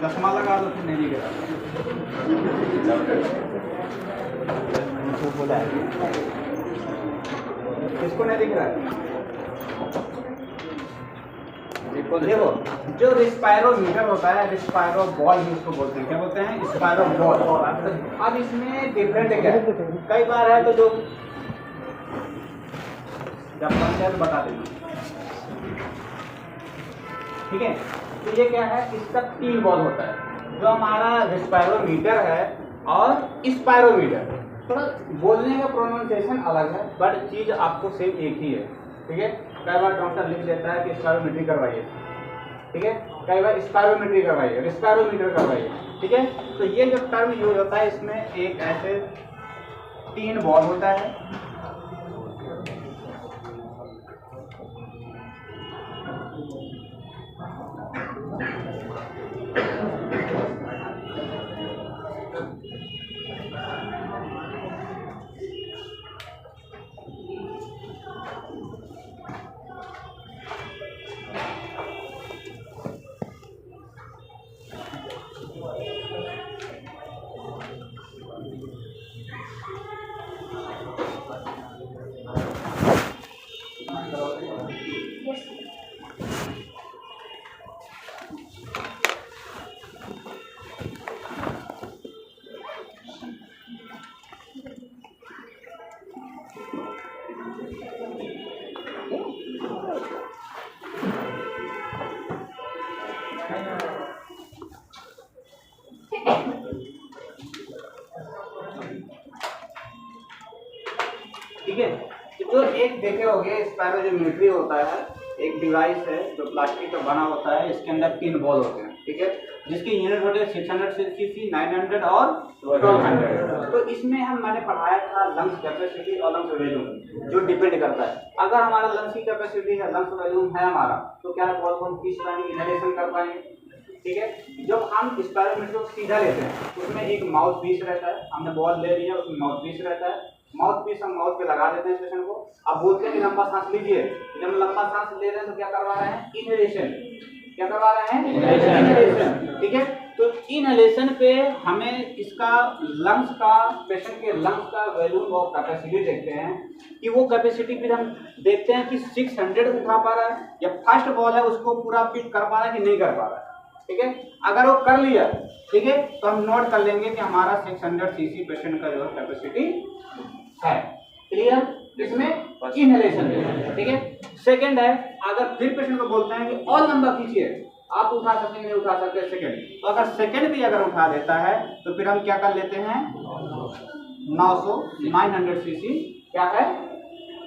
चश्मा लगा दो फिर नहीं दिखेगा। बोला है किसको नहीं दिख रहा है? देखो जो रिस्पायरोमीटर होता है, रिस्पायरो बॉल भी उसको बोलते हैं। क्या बोलते हैं? रिस्पायरो बॉल। अब इसमें डिफरेंट है क्या? कई बार है तो जो जब बन जाए तो बता देना, ठीक है। तो ये क्या है? इसका 3 बॉल होता है। जो हमारा रिस्पायरोमीटर है और स्पायरोमीटर, थोड़ा बोलने का प्रोनाउंसिएशन अलग है बट चीज आपको सेम एक ही है, ठीक है। कई बार डॉक्टर लिख देता है कि स्पायरोमेट्री करवाइए, ठीक है। कई बार स्पायरोमेट्री करवाइए, रिस्पायरोमीटर करवाइए, ठीक है। तो ये जो टर्म यूज होता है इसमें एक ऐसे 3 बॉल होता है। ठीक है। तो एक देखे होंगे स्पायरोमीट्री होता है, एक डिवाइस है जो प्लास्टिक का बना होता है। इसके अंदर 3 बॉल होते हैं, ठीक है, जिसकी यूनिट होते हैं 600 सीसी, 900 और 1200। तो इसमें मैंने पढ़ाया था लंग्स कैपेसिटी और लंग्स वॉल्यूम, जो डिपेंड करता है। अगर हमारा लंग्स की कैपेसिटी है, लंग्स वॉल्यूम है हमारा, तो क्या है, बॉल को हम खींच पाएंगे, इनहेलेशन कर पाएंगे, ठीक है। जब हम स्पायरोमीटर को सीधा लेते हैं उसमें एक माउथ पीस रहता है। हमने बॉल ले लिया, उसमें माउथ पीस रहता है। माउथ पीस हम माउथ पे लगा देते हैं पेशेंट को। अब बोलते हैं कि लंबा सांस लीजिए। जब लंबा सांस ले रहे हैं तो क्या करवा रहे हैं? इनहेलेशन। क्या करवा रहे हैं? इनहेलेशन, ठीक है। तो इनहेलेशन पे हमें इसका लंग्स का, पेशेंट के लंग्स का वॉल्यूम और कैपेसिटी देखते हैं कि वो कैपेसिटी फिर हम देखते हैं कि 600 उठा पा रहा है या फर्स्ट बॉल है उसको पूरा पिक कर पा रहा है कि नहीं कर पा रहा है, ठीक है। अगर वो कर लिया, ठीक है, तो हम नोट कर लेंगे कि हमारा 600 सीसी पेशेंट का जो है कैपेसिटी है। क्लियर? इसमें इनहेलेशन, ठीक है। सेकंड है, अगर फिर पेशेंट को बोलते हैं कि और लंबा खींचिए, आप उठा सकते नहीं उठा सकते सेकंड, तो अगर सेकंड भी अगर उठा देता है तो फिर हम क्या कर लेते हैं? 900 सीसी क्या है?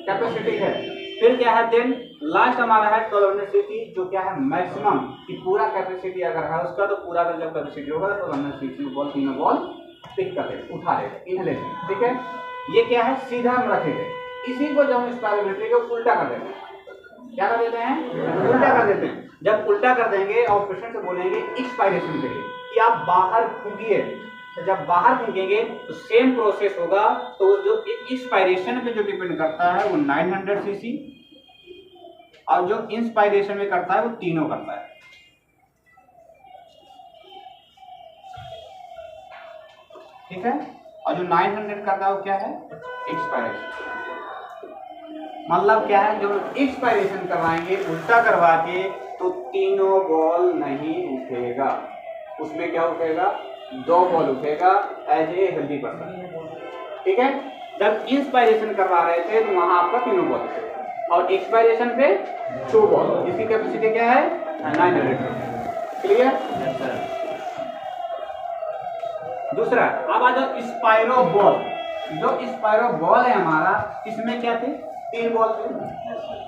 कैपेसिटी है। फिर क्या है? देन लास्ट हमारा है 1200 सीसी, जो क्या है? मैक्सिमम, कि पूरा कैपेसिटी अगर है उसका तो पूरा का जब कैपेसिटी होगा तो 1200 सीसी बॉल, तीनों बॉल पिक कर लेते, उठा लेते, इनहेलेशन, ठीक है। ये क्या है? सीधा हम रखेंगे। इसी को जब हम स्पायरोमेट्री को उल्टा कर देते हैं, क्या कर देते हैं? उल्टा कर देते हैं। जब उल्टा कर देंगे और पेशेंट से बोलेंगे एक्सपायरेशन के लिए कि आप बाहर फूंकिए, तो जब बाहर फूंकेंगे तो सेम प्रोसेस होगा। तो जो एक्सपायरेशन पे जो डिपेंड करता है वो 900 सीसी, और जो इंस्पायरेशन में करता है वो तीनों करता है, ठीक है। और जो 900 करता है वो क्या है? एक्सपायरेशन। मतलब क्या है? जो एक्सपायरेशन करवाएंगे उल्टा करवा के तो तीनों बॉल नहीं उठेगा, उसमें क्या उठेगा? 2 बॉल उठेगा एज ए हेल्दी पर्सन, ठीक है। जब इंस्पायरेशन करवा रहे थे तो वहां आपका तीनों बॉल उठेगा, और एक्सपायरेशन पे 2 बॉल, जिसकी कैपेसिटी क्या है? 900। क्लियर? दूसरा, अब आ जाओ स्पायरो बॉल। जो स्पायरो बॉल है हमारा, इसमें क्या थे? 3 बॉल थे,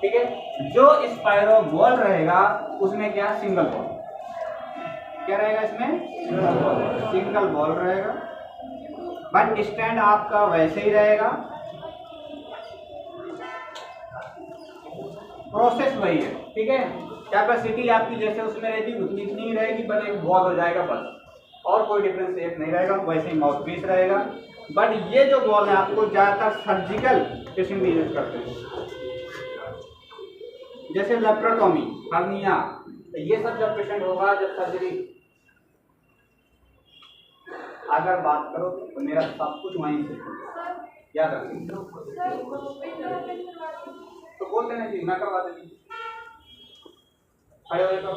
ठीक है। जो स्पायरो बॉल रहेगा उसमें क्या? Single ball. क्या रहेगा इसमें? सिंगल बॉल रहेगा, बट स्टैंड आपका वैसे ही रहेगा, प्रोसेस वही है, ठीक है। कैपेसिटी आपकी जैसे उसमें रहती उतनी ही रहेगी, बट एक बॉल हो जाएगा बस, और कोई डिफरेंस एक नहीं रहेगा। वैसे ही माउथ पीस रहेगा। बट ये जो बॉल है आपको ज्यादातर सर्जिकल पेशेंट यूज करते हैं, जैसे लेप्रोटोमी, हर्निया, ये सब जब पेशेंट होगा, जब सर्जरी, अगर बात करो तो मेरा सब कुछ वहीं से याद रखें। तो बोल देना चाहिए, मैं करवा देती, खड़े हो जाओ।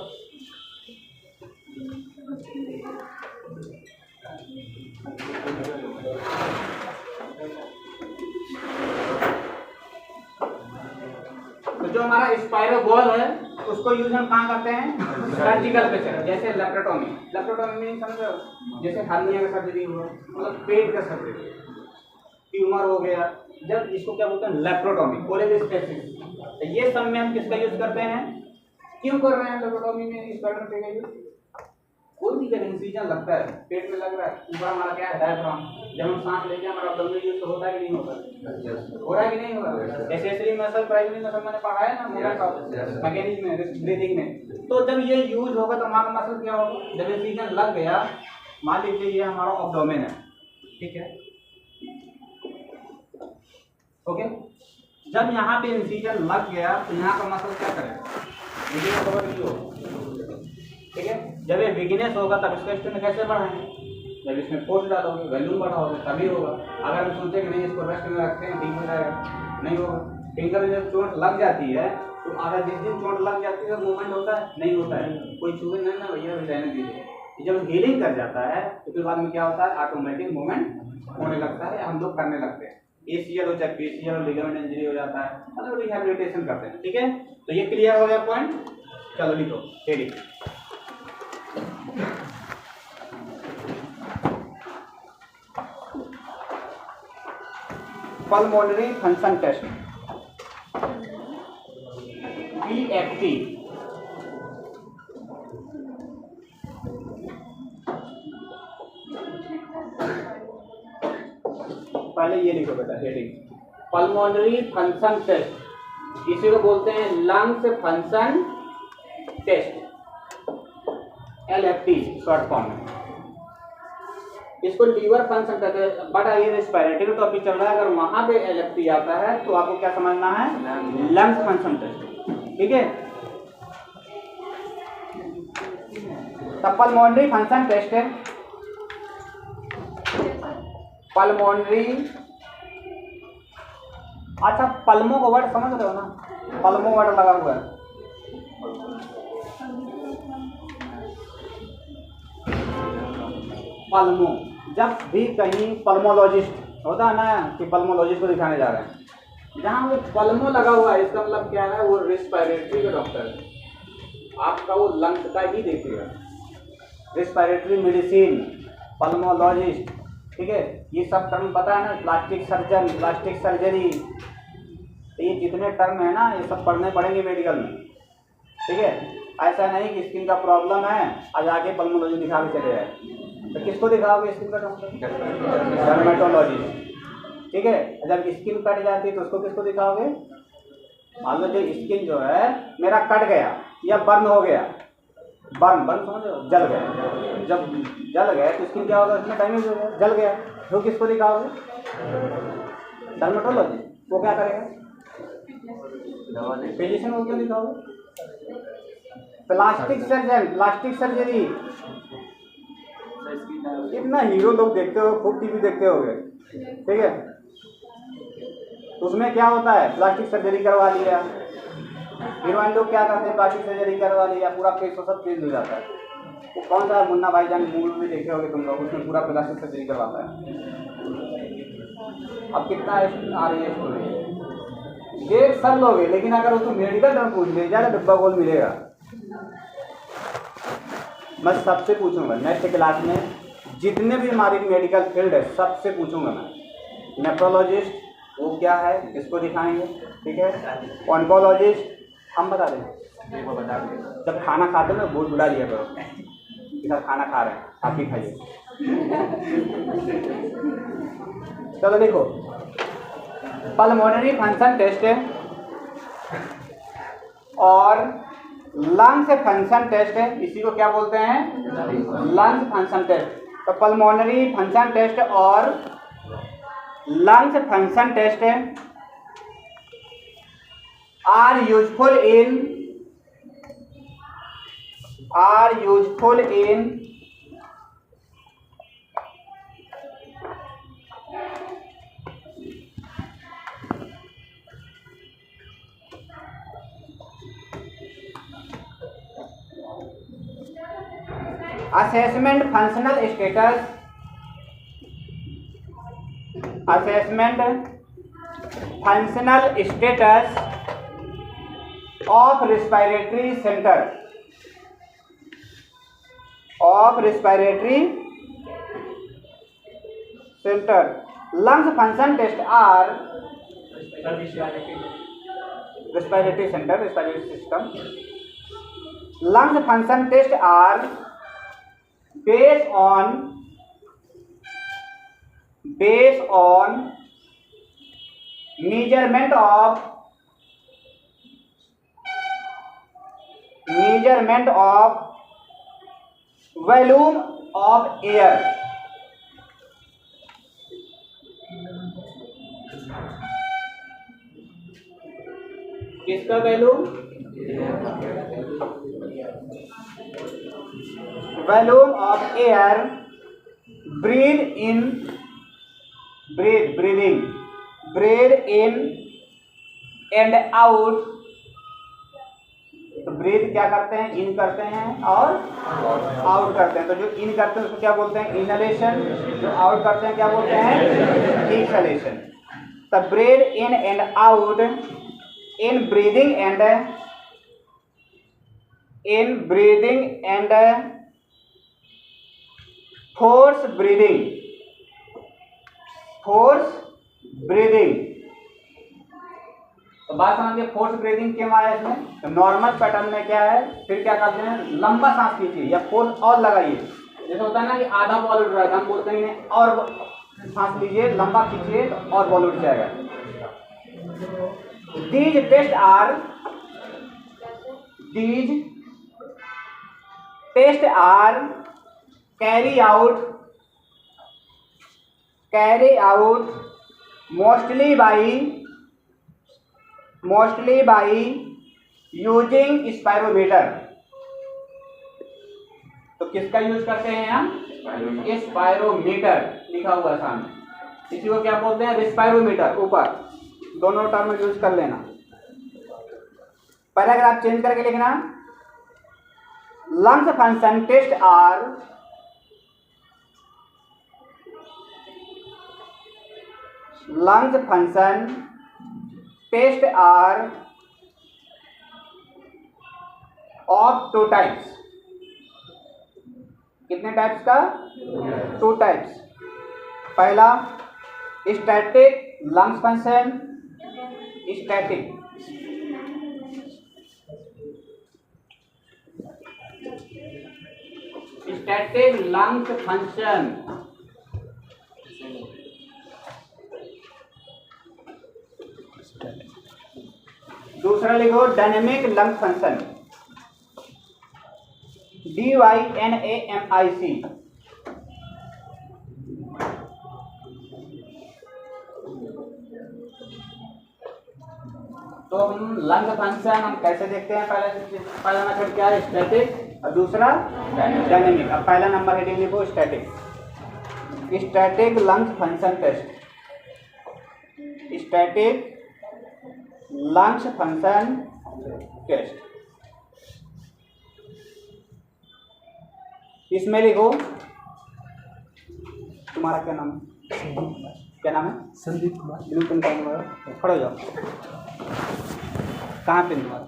तो जो हमारा स्पाइरो बॉल है उसको यूज हम कहाँ करते हैं? सर्जिकल पेशेंट, जैसे लेप्रोटोमी। लेप्रोटोमी मीन समझ रहे हो? जैसे हर्निया का सर्जरी हुआ, मतलब पेट का सर्जरी, ट्यूमर हो गया, जब इसको क्या बोलते हैं? Laparotomy, cholestasis. तो ये सब में हम किसका यूज करते हैं? क्यों कर रहे हैं लेप्रोटोमी में इस पैटर्न पे का यूज? कोई भी जब इंसिजन लगता है, पेट में लग रहा है, ऊपर हमारा क्या है? डायफ्राम। जब हम सांस लेते हैं हमारा अब्डोमिनल यूज होता है कि नहीं होता? हो रहा है कि नहीं हो रहा है? एसेसरी मसल, प्राइमरी मसल मैंने पढ़ा है ना, मूवमेंट ऑफ मैकेनिज्म में, ब्रीथिंग में। तो जब ये यूज होगा तो हमारा मसल क्या होगा? जब इंसिजन लग गया, मान लीजिए ये हमारा अब्डोमेन है, ठीक है, ओके, जब यहाँ पे इंसिजन लग गया तो यहाँ का मसल क्या करेगा? विगिनेस होगा कि होगा? ठीक है, जब ये विगिनेस होगा तब इसका स्ट्रेंथ कैसे बढ़ाएंगे? जब इसमें फोर्स डालोगे, वॉल्यूम बढ़ाओगे, तभी होगा। अगर हम सोचते कि नहीं इसको रेस्ट में रखते हैं, ठीक हो जाएगा, नहीं होगा। फिंगर में जब चोट लग जाती है तो अगर जिस दिन चोट लग जाती है मूवमेंट होता है? नहीं होता है। कोई छुए नहीं ना भैया, रहने दीजिए। जब हीलिंग कर जाता है तो फिर बाद में क्या होता है? ऑटोमेटिक मूवमेंट होने लगता है, हम लोग करने लगते हैं। ACL हो चाहे PCL हो, लिगामेंट इंजरी हो जाता है, मतलब रिहैबिलिटेशन करते हैं। ठीक है, तो ये क्लियर हो गया पॉइंट। चलो लिखो heading. Pulmonary function test, PFT। पहले ये लिखो बेटा हेडिंग, पल्मोनरी फंक्शन टेस्ट, इसी को बोलते हैं lungs function test, LFT short form में। इसको लीवर फंक्शन कहते हैं। बट ये रेस्पिरेटरी टॉपिक चल रहा है, अगर वहां पे LFT आता है तो आपको क्या समझना है? Lungs function test. ठीक है, तब पल्मोनरी फंक्शन टेस्ट है। पल्मोनरी, अच्छा पल्मो का वर्ड समझ रहे हो ना? पल्मो वर्ड लगा हुआ है, पल्मो। जब भी कहीं पल्मोलॉजिस्ट होता है ना कि पल्मोलॉजिस्ट को दिखाने जा रहे हैं, जहाँ वो पल्मो लगा हुआ है इसका मतलब क्या है? वो रेस्पिरेटरी का डॉक्टर है, आपका वो लंग्स का ही देखेगा। रेस्पिरेटरी मेडिसिन, पल्मोलॉजिस्ट, ठीक है, ये सब टर्म पता है ना? प्लास्टिक सर्जन, प्लास्टिक सर्जरी, तो ये जितने टर्म है ना ये सब पढ़ने पड़ेंगे मेडिकल में। ठीक है, ऐसा नहीं कि स्किन का प्रॉब्लम है आज आके पल्मोलॉजी दिखा के चले जाए। तो किसको दिखाओगे स्किन का डॉक्टर? डर्मेटोलॉजिस्ट। ठीक है, जब स्किन कट जाती है तो उसको किसको दिखाओगे? मान लो जो स्किन जो है मेरा कट गया या बर्न हो गया, बर्न समझ रहे हो? जल गया। जब जल गया तो स्किन क्या होगा? उसमें डैमेज हो गया, जल गया, तो किसको दिखाओगे? डर्मेटोलॉजिस्ट। वो क्या करेगा? फिजिशियन को क्यों दिखाओगे? Plastic surgeon, plastic surgery. कितना हीरो लोग देखते हो, खूब टीवी देखते होगे, ठीक है, उसमें क्या होता है? प्लास्टिक सर्जरी करवा लिया, हीरोइन लोग क्या करते हैं? प्लास्टिक सर्जरी करवा लिया, पूरा फेस सब चेंज हो जाता है। वो कौन सा मुन्ना भाईजान मूवी में देखे होगे तुम लोग, उसमें पूरा प्लास्टिक सर्जरी करवाता है। अब कितना आ रही है स्टोरी, देख सब लोग है, लेकिन अगर उसको मेडिकल टर्म पूछ ले जाए डिब्बा गोल मिलेगा। मैं सबसे पूछूंगा नेक्स्ट क्लास में, जितने भी हमारी मेडिकल फील्ड है सबसे पूछूंगा मैं। नेफ्रोलॉजिस्ट वो क्या है, इसको दिखाएंगे, ठीक है। ऑन्कोलॉजिस्ट हम बता देंगे, जब खाना खाते हो ना बोल बुला लिया करो कि सर खाना खा रहे हैं, आप भी खाइए। चलो देखो, पल्मोनरी फंक्शन टेस्ट है और लंग्स फंक्शन टेस्ट है, इसी को क्या बोलते हैं? Lungs function test. तो पल्मोनरी फंक्शन टेस्ट और लंग्स फंक्शन टेस्ट है। are useful in assessment functional status of respiratory center lungs function test are respiratory system. Lungs function test are based on measurement of volume of air. किसका volume? Volume of air breathe in and out. तो breathe क्या करते हैं? इन करते हैं और out करते हैं. तो जो इन करते हैं उसको क्या बोलते हैं? इनहेलेशन. जो आउट करते हैं क्या बोलते हैं? एक्सहेलेशन. तो breathe in and out in breathing and force breathing. तो बात समझिए, फोर्स ब्रीदिंग क्यों आया इसमें? तो नॉर्मल पैटर्न में क्या है, फिर क्या करते हैं? लंबा सांस खींचिए या फोर्स और लगाइए. जैसे होता है ना कि आधा बॉल उठ रहा है, हम बोलते हैं और सांस लीजिए, लंबा खींचिए तो और बॉल उठ जाएगा. These tests are carry out mostly by using spirometer. तो किसका यूज करते हैं हम? स्पायरोमीटर लिखा हुआ है सामने. इसी को क्या बोलते हैं? रिस्पायरोमीटर. ऊपर दोनों टर्म यूज कर लेना. पैराग्राफ चेंज करके लिखना. Lungs function test are of 2 types. कितने टाइप्स का? 2 टाइप्स. पहला static lungs function. Static lungs function. दूसरा लिखो डायनेमिक लंग्स फंक्शन. DYNAMIC. तो हम लंग फंक्शन हम कैसे देखते हैं? पहला मेथड क्या है? स्टैटिक और दूसरा डायनेमिक. अब पहला नंबर हेडिंग लिखो static. Static lungs function test. Static lungs function test. इसमें लिखो, तुम्हारा क्या नाम है? क्या नाम है? संदीप कुमार. ब्लू पेन का नंबर खड़े हो जाओ. कहाँ पे तुम्हारा?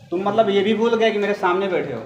तुम मतलब ये भी भूल गए कि मेरे सामने बैठे हो.